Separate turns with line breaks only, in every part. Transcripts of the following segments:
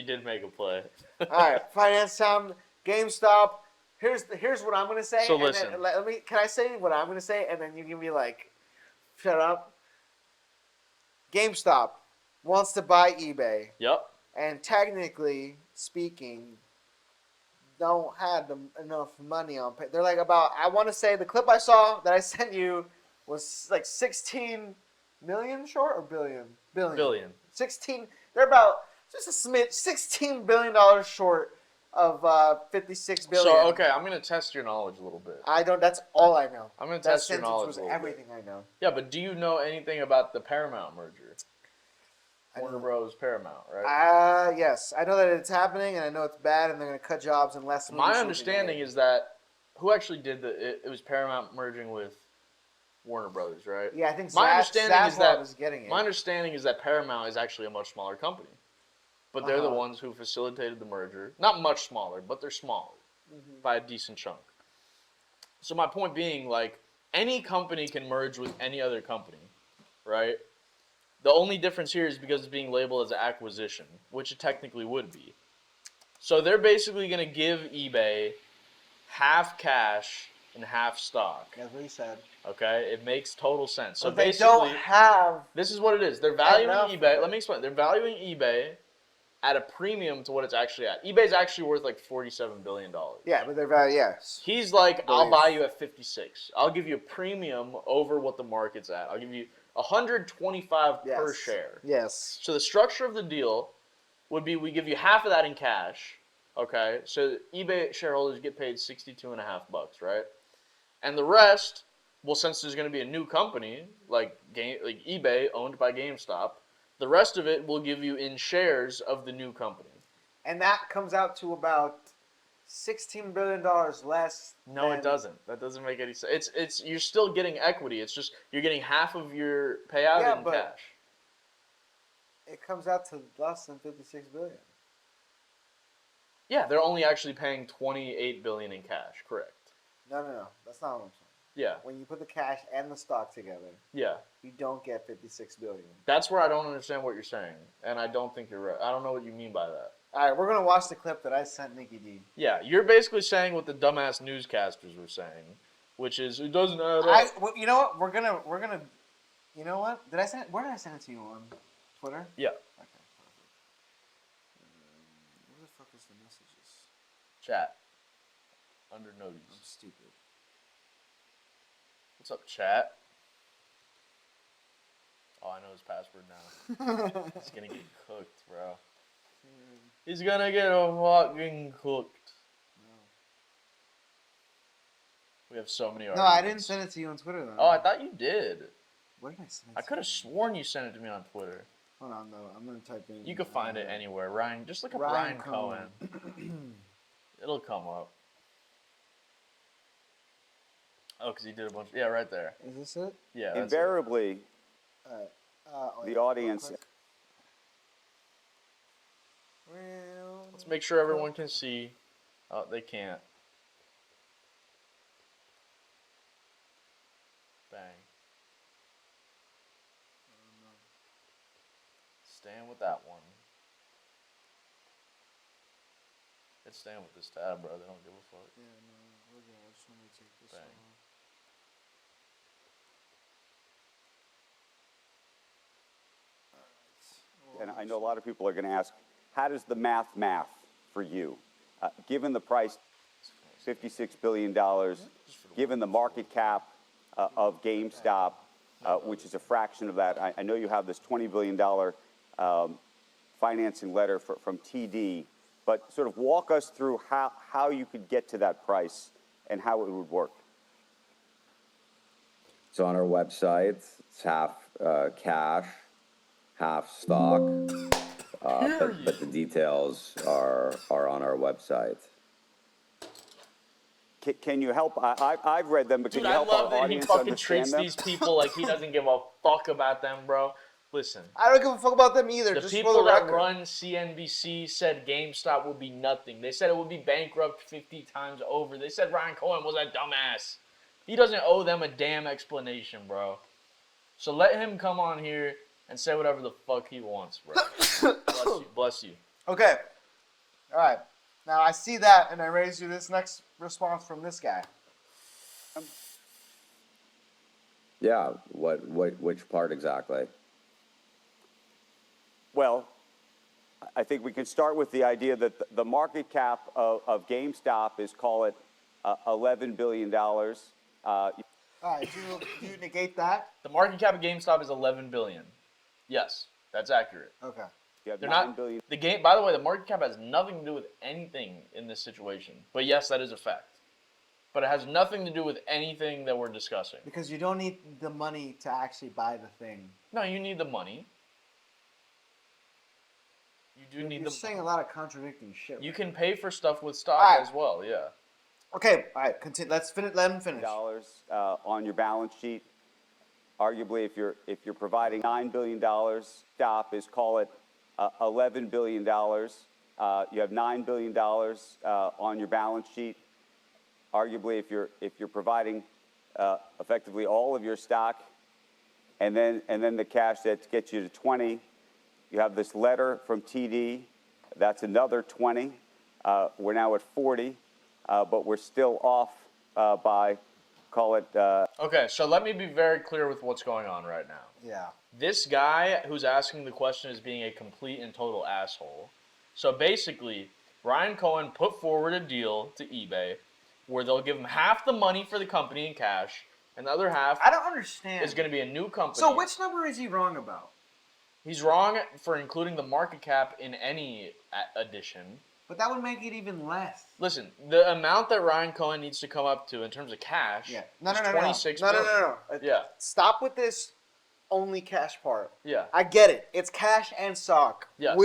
did make a play.
All right, finance time. GameStop. Here's what I'm gonna say.
So
and
listen.
Then, let me. Can I say what I'm gonna say, and then you give me like, shut up. GameStop wants to buy eBay,
Yep.
and technically speaking, don't have enough money on pay. They're like about. I want to say the clip I saw that I sent you was like 16 million short or billion.
Billion.
16. They're about just a smidge. $16 billion short of 56 billion.
So okay, I'm gonna test your knowledge a little bit.
I don't. That's all I know.
I'm gonna
that
test your
sentence
knowledge
was
a little
everything
bit.
I know.
Yeah, but do you know anything about the Paramount merger?
I
Warner
know.
Bros. Paramount, right?
Yes, I know that it's happening, and I know it's bad, and they're gonna cut jobs and less.
My understanding is that who actually did it was Paramount merging with Warner Brothers, right?
Yeah, I think
my understanding is that
was getting it.
my understanding is that Paramount is actually a much smaller company, but they're the ones who facilitated the merger. Not much smaller, but they're smaller by a decent chunk. So my point being, like, any company can merge with any other company, right? The only difference here is because it's being labeled as an acquisition, which it technically would be. So they're basically going to give eBay half cash and half stock.
That's what he said.
Okay, it makes total sense. So
But they
basically,
don't have.
this is what it is. They're valuing
enough
eBay.
of
Let me explain. They're valuing eBay at a premium to what it's actually at. eBay's actually worth like $47 billion.
Yeah, but they're value. Yes.
He's like, I'll
Believe.
buy you at 56. I'll give you a premium over what the market's at. I'll give you 125 per share.
Yes.
So the structure of the deal would be we give you half of that in cash. Okay, so eBay shareholders get paid $62.50, right? And the rest, well, since there's going to be a new company like eBay owned by GameStop, the rest of it will give you in shares of the new company.
And that comes out to about $16 billion less.
No, it doesn't. That doesn't make any sense. It's you're still getting equity. It's just you're getting half of your payout in cash.
It comes out to less than $56 billion.
Yeah, they're only actually paying $28 billion in cash. Correct.
No. That's not what I'm saying.
Yeah.
When you put the cash and the stock together,
yeah,
you don't get $56 billion.
That's where I don't understand what you're saying, and I don't think you're right. I don't know what you mean by that.
All right, we're gonna watch the clip that I sent Nikki D.
Yeah, you're basically saying what the dumbass newscasters were saying, which is it doesn't add up.
Well, you know what? We're gonna. You know what? Did I send? Where did I send it to you on Twitter?
Yeah.
Okay. Perfect. Where the fuck is the messages?
Chat. Under notice.
I'm stupid.
What's up, chat? Oh, I know his password now. He's gonna get cooked, bro. He's gonna get fucking cooked.
No.
We have so many
No,
arguments.
I didn't send it to you on Twitter though.
Oh, I thought you did.
Where did I send it?
I could have sworn you sent it to me on Twitter.
Hold on, though. I'm gonna type in.
You can find it anywhere. Ryan, just look up Ryan Cohen. It'll come up. Oh, because he did a bunch. Yeah, right there.
Is this it?
Yeah. That's
Invariably, the audience.
Well,
Let's make sure everyone can see. Oh, they can't. Bang. Staying with that one. It's staying with this tab, bro. They don't give a fuck.
Yeah, no, we're good. I just want to take this
Bang.
off.
And I know a lot of people are going to ask, how does the math for you? Given the price, $56 billion, given the market cap of GameStop, which is a fraction of that, I know you have this $20 billion financing letter from TD, but sort of walk us through how you could get to that price and how it would work.
It's on our website. It's half cash, half stock, but the details are on our website.
Can you help? I've read them, but can
Dude,
you
I
help
love
our
that he
audience
fucking
understand
treats
them?
these people like he doesn't give a fuck about them, bro. Listen.
I don't give a fuck about them either.
The
just
people
for the
that
record.
run CNBC said GameStop would be nothing. They said it would be bankrupt 50 times over. They said Ryan Cohen was a dumbass. He doesn't owe them a damn explanation, bro. So let him come on here and say whatever the fuck he wants, bro. Bless you. Bless you.
Okay, All right. Now I see that, and I raise you this next response from this guy.
Yeah, which part exactly?
Well, I think we can start with the idea that the market cap of GameStop is, call it, $11 billion.
All right. Do you negate that?
The market cap of GameStop is 11 billion. Yes, that's accurate.
Okay.
You have
They're
$9
not
billion.
the game. By the way, the market cap has nothing to do with anything in this situation. But yes, that is a fact. But it has nothing to do with anything that we're discussing.
Because you don't need the money to actually buy the thing.
No, you need the money. You do need
You're
the.
saying a lot of contradicting shit.
You can pay for stuff with stock
Alright.
as well. Yeah.
Okay. All right. Continue. Let's finish. Let him finish.
On your balance sheet. Arguably, if you're providing $9 billion, stop is, call it, $11 billion. You have $9 billion on your balance sheet. Arguably, if you're providing effectively all of your stock, and then the cash that gets you to 20, you have this letter from TD. That's another 20. We're now at 40, but we're still off by, call it.
Okay, so let me be very clear with what's going on right now.
Yeah.
This guy who's asking the question is being a complete and total asshole. So basically, Ryan Cohen put forward a deal to eBay where they'll give him half the money for the company in cash, and the other half
I don't understand.
is going to be a new company.
So which number is he wrong about?
He's wrong for including the market cap in any addition.
But that would make it even less.
Listen, the amount that Ryan Cohen needs to come up to in terms of cash
Yeah.
is 26
No.
billion. Yeah.
Stop with this only cash part.
Yeah.
I get it. It's cash and stock.
Yes.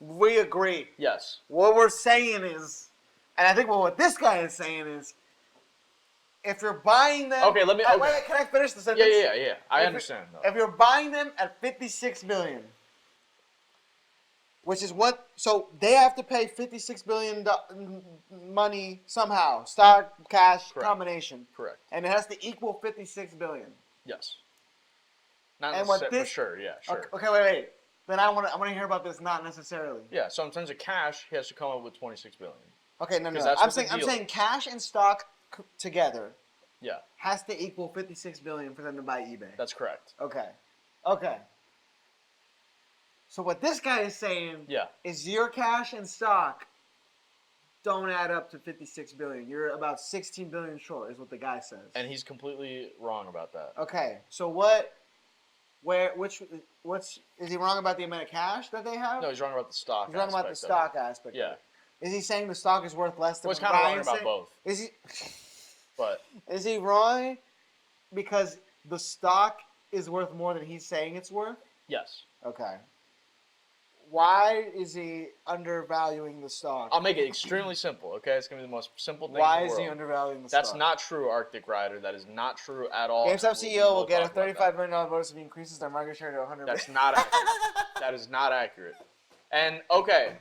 We agree.
Yes.
What we're saying is, and I think what this guy is saying is, if you're buying them.
Okay, let me-
Wait,
okay.
wait, can I finish the sentence?
Yeah. I understand, though.
If you're buying them at 56 billion, which is what, so they have to pay 56 billion money somehow, stock, cash,
Correct.
combination,
Correct.
and it has to equal 56 billion.
Yes. Not
And what
necessarily,
this-
for sure, yeah, sure.
Okay, wait. Then I want to hear about this. Not necessarily.
Yeah, so in terms of cash, he has to come up with 26 billion.
Okay, no.
'Cause that's
I'm
what the
saying
deal
I'm saying cash and stock together
Yeah,
has to equal 56 billion for them to buy eBay.
that's correct.
Okay. So what this guy is saying
Yeah.
is your cash and stock don't add up to 56 billion. You're about 16 billion short, is what the guy says.
And he's completely wrong about that.
Okay, so what's is he wrong about the amount of cash that they have?
No, he's wrong about the stock.
He's wrong about the
aspect of it.
stock aspect.
Yeah.
Is he saying the stock is worth less than
Well, it's
what
kind of wrong
Ryan's
about
saying?
both. But
Is he wrong because the stock is worth more than he's saying it's worth?
yes,
Okay. Why is he undervaluing the stock?
I'll make it extremely simple. Okay, it's gonna be the most simple thing.
Why
in the
is he
world.
undervaluing the
That's
stock?
not true, Arctic Rider. That is not true at all.
GameStop CEO will get a
talk about
$35 million bonus if he increases their market share to 100.
That's not accurate. That is not accurate. And okay,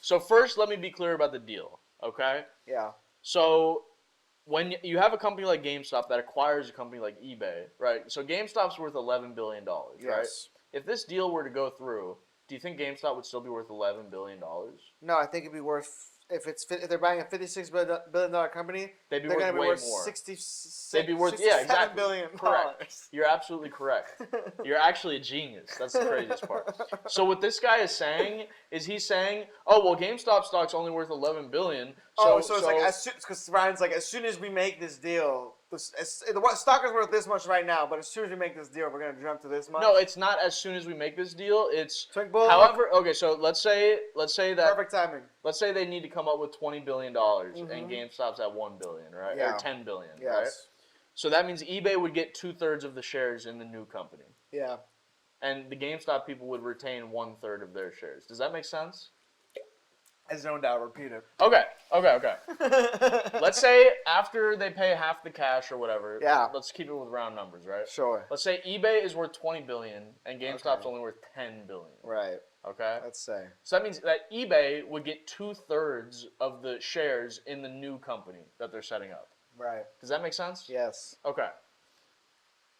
so first let me be clear about the deal. Okay,
Yeah.
so when you have a company like GameStop that acquires a company like eBay, right? So GameStop's worth $11 billion, right?
Yes.
If this deal were to go through, do you think GameStop would still be worth $11 billion?
No, I think it'd be worth if they're buying a $56 billion company.
They'd be
they're
worth
gonna be
way
worth
more.
66.
They'd be worth, yeah, exactly.
billion
Correct. You're absolutely correct. You're actually a genius. That's the craziest part. So what this guy is saying is he's saying, oh well, GameStop stock's only worth $11 billion. So,
So it's like because Ryan's like, as soon as we make this deal, the stock is worth this much right now, but as soon as we make this deal, we're gonna jump to this much.
no, it's not as soon as we make this deal. It's
Twink Bull,
however. Okay, so let's say that
perfect timing.
let's say they need to come up with $20 billion, and GameStop's at $1 billion, right?
Mm-hmm. Yeah.
Or $10 billion,
Yes.
right? So that means eBay would get 2/3 of the shares in the new company,
Yeah.
and the GameStop people would retain 1/3 of their shares. Does that make sense?
I zoned out. Repeat it.
Okay. Let's say after they pay half the cash or whatever.
Yeah.
Let's keep it with round numbers, right?
Sure.
Let's say eBay is worth $20 billion and GameStop's
Okay.
only worth $10 billion.
Right.
Okay.
Let's say.
So that means that eBay would get 2/3 of the shares in the new company that they're setting up.
Right.
Does that make sense?
Yes.
Okay.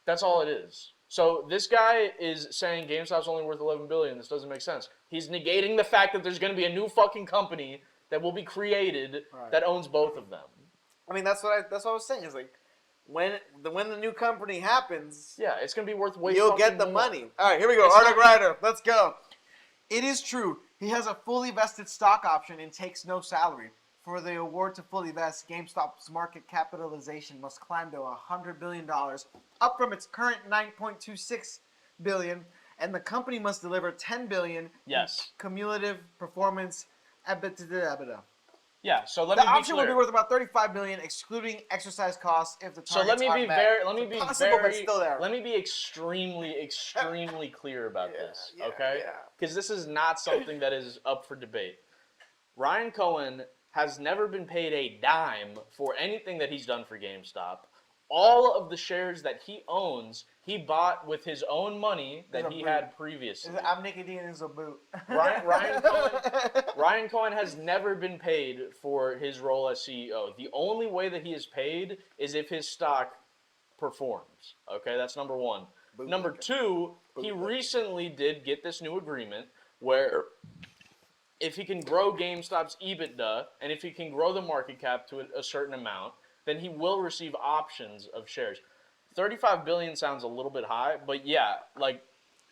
That's all it is. So this guy is saying GameStop's only worth $11 billion. This doesn't make sense. He's negating the fact that there's going to be a new fucking company that will be created that owns both of them.
I mean, that's what I was saying. Is like when the new company happens,
Yeah, it's going to be worth way
you'll
fucking
get the
more.
money. All right, here we go.
It's
Arctic
not-
Rider, let's go. It is true. He has a fully vested stock option and takes no salary. For the award to fully vest, GameStop's market capitalization must climb to $100 billion, up from its current $9.26 billion, and the company must deliver $10 billion
Yes.
in cumulative performance EBITDA.
Yeah, so let
The
me be
option will be
clear.
worth about $35 billion, excluding exercise costs if the
So let
targets
me
are
be
met.
very, let me
It's
be
possible, but
very,
still there.
let me be extremely clear about this,
yeah,
okay?
yeah.
Because this is not something that is up for debate. Ryan Cohen has never been paid a dime for anything that he's done for GameStop. All of the shares that he owns, he bought with his own money that
He's a
he
brute.
had previously.
I'm Nicotine is a boot.
Ryan Cohen has never been paid for his role as CEO. The only way that he is paid is if his stock performs. Okay, that's number one. Number two, he recently did get this new agreement where if he can grow GameStop's EBITDA and if he can grow the market cap to a certain amount, then he will receive options of shares. 35 billion sounds a little bit high, but yeah, like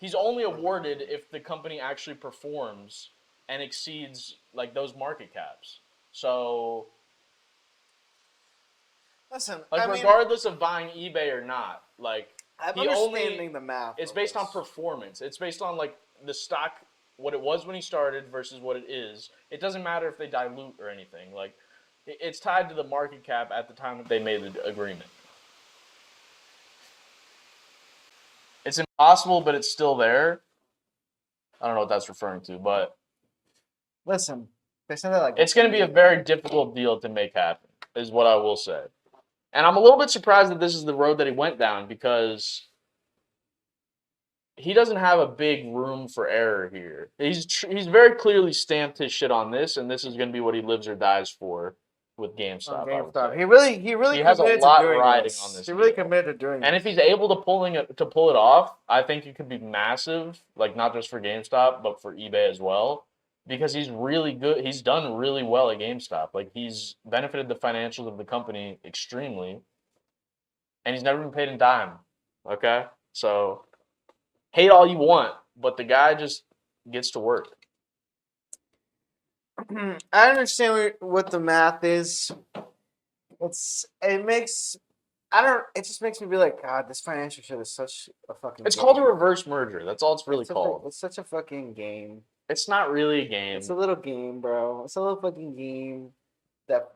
he's only awarded if the company actually performs and exceeds like those market caps. So
Listen,
like
I mean,
regardless of buying eBay or not, like
I'm
he
understanding
only
the math.
it's
of
based on
this.
performance. It's based on like the stock, what it was when he started versus what it is. It doesn't matter if they dilute or anything. Like it's tied to the market cap at the time that they made the agreement. It's impossible, but it's still there. I don't know what that's referring to, but
Listen, they said that like
it's going to be a very difficult deal to make happen, is what I will say. And I'm a little bit surprised that this is the road that he went down because he doesn't have a big room for error here. He's very clearly stamped his shit on this, and this is going to be what he lives or dies for with GameStop. I would say.
He really
He has a
committed
lot
to doing
riding
this.
on this
He really
deal.
committed to doing
And
it.
if he's able to pull it off, I think it could be massive, like not just for GameStop, but for eBay as well. Because he's really good. He's done really well at GameStop. Like he's benefited the financials of the company extremely. And he's never been paid a dime. Okay? So hate all you want, but the guy just gets to work.
I understand what the math is. It just makes me be like, God, this financial shit is such a fucking.
It's
game.
called a reverse merger. That's all it's really called.
It's such a fucking game.
It's not really a game.
It's a little game, bro. It's a little fucking game that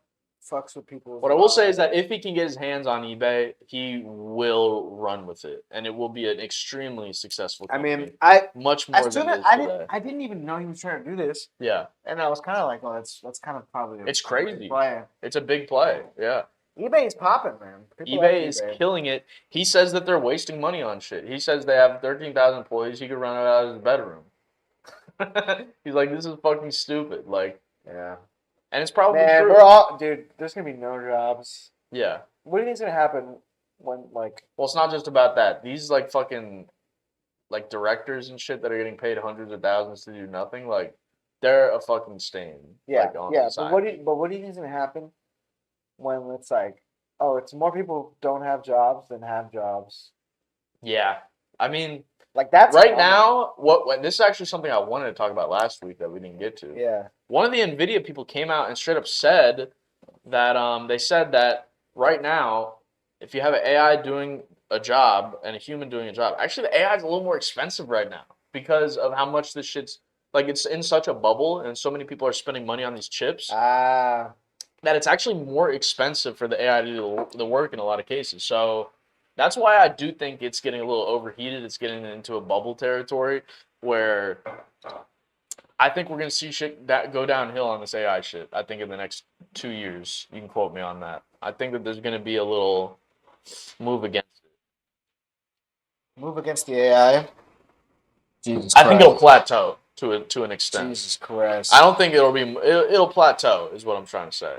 fucks with people.
What I will say is that if he can get his hands on eBay, he will run with it, and it will be an extremely successful
I
company.
mean,
much more
as soon
than
as
it is today.
I didn't even know he was trying to do this,
Yeah,
and I was kind of like, well, that's kind of probably.
It's crazy.
Play.
it's a big play. Yeah,
eBay is popping, man. People
eBay
like
is killing it. He says that they're wasting money on shit. He says they have 13,000 employees. He could run it out of his bedroom. He's like, this is fucking stupid. Like,
Yeah.
and it's probably
Man,
true.
dude. There's gonna be no jobs.
Yeah.
What do you think's gonna happen when like?
Well, it's not just about that. These like fucking like directors and shit that are getting paid hundreds of thousands to do nothing. Like, they're a fucking stain. Like, on
But
society.
what do you think's gonna happen when it's like, oh, it's more people don't have jobs than have jobs?
Yeah. I mean,
Like that's
right now, what this is actually something I wanted to talk about last week that we didn't get to.
Yeah.
One of the Nvidia people came out and straight up said that they said that right now, if you have an AI doing a job and a human doing a job, actually the AI is a little more expensive right now because of how much this shit's like it's in such a bubble and so many people are spending money on these chips
Ah.
that it's actually more expensive for the AI to do the work in a lot of cases. So that's why I do think it's getting a little overheated. It's getting into a bubble territory where I think we're going to see shit that go downhill on this AI shit. I think in the next 2 years, you can quote me on that. I think that there's going to be a little move against it.
Move against the AI. Jesus.
I think it'll plateau to an extent.
Jesus Christ.
I don't think it'll plateau is what I'm trying to say.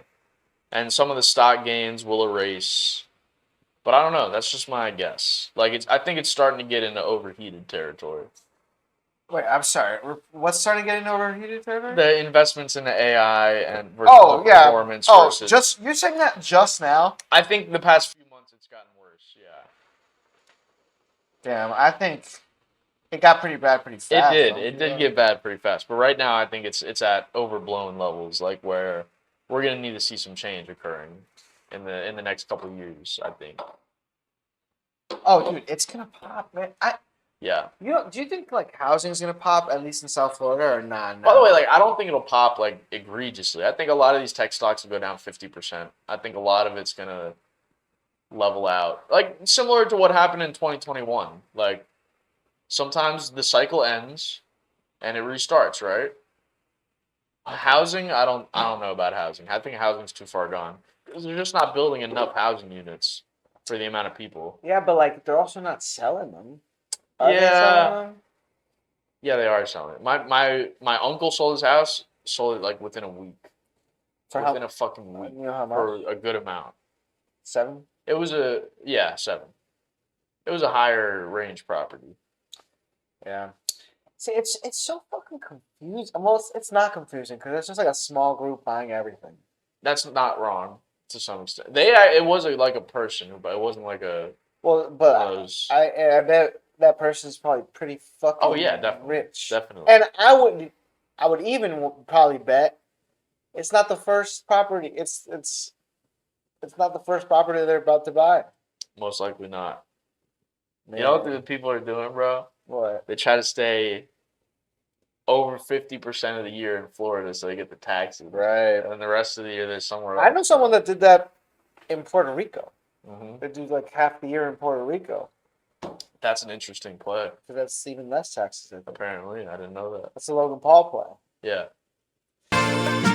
And some of the stock gains will erase But I don't know. That's just my guess. Like I think it's starting to get into overheated territory.
Wait, I'm sorry. What's starting to get into overheated territory?
The investments into AI and versus performance versus.
Just you're saying that just now?
I think the past few months it's gotten worse. Yeah.
Damn, I think it got pretty bad pretty fast.
It did.
though.
It did get bad pretty fast. But right now, I think it's at overblown levels, like where we're gonna need to see some change occurring in the next couple of years. I think.
Oh, dude, it's gonna pop, man.
Yeah.
Do you think like housing's gonna pop at least in South Florida or not?
By the way, like I don't think it'll pop like egregiously. I think a lot of these tech stocks will go down 50%. I think a lot of it's gonna level out, like similar to what happened in 2021. Like sometimes the cycle ends and it restarts, right? Housing, I don't know about housing. I think housing's too far gone because they're just not building enough housing units for the amount of people.
Yeah, but like they're also not selling them. Are they
Yeah.
selling them?
Yeah, they are selling it. My uncle sold his house, sold it like within a week. Within a fucking week.
You know how much?
For a good amount.
7?
It was 7. It was a higher range property.
Yeah. See, it's so fucking confusing. Well, it's not confusing because it's just like a small group buying everything.
That's not wrong to some extent. It was like a person, but it wasn't like a.
Well, but
one of those-
I bet that person's probably pretty fucking
Oh yeah, definitely.
rich.
Definitely.
And I would even probably bet it's not the first property. It's not the first property they're about to buy.
Most likely not.
Man.
You know what the people are doing, bro?
What?
They try to stay over 50% of the year in Florida so they get the taxes.
Right.
And then the rest of the year they're somewhere else.
I know someone that did that in Puerto Rico.
Hmm.
They do like half the year in Puerto Rico.
That's an interesting play.
Because that's even less taxes. I think.
Apparently, I didn't know that.
That's the Logan Paul play.
Yeah.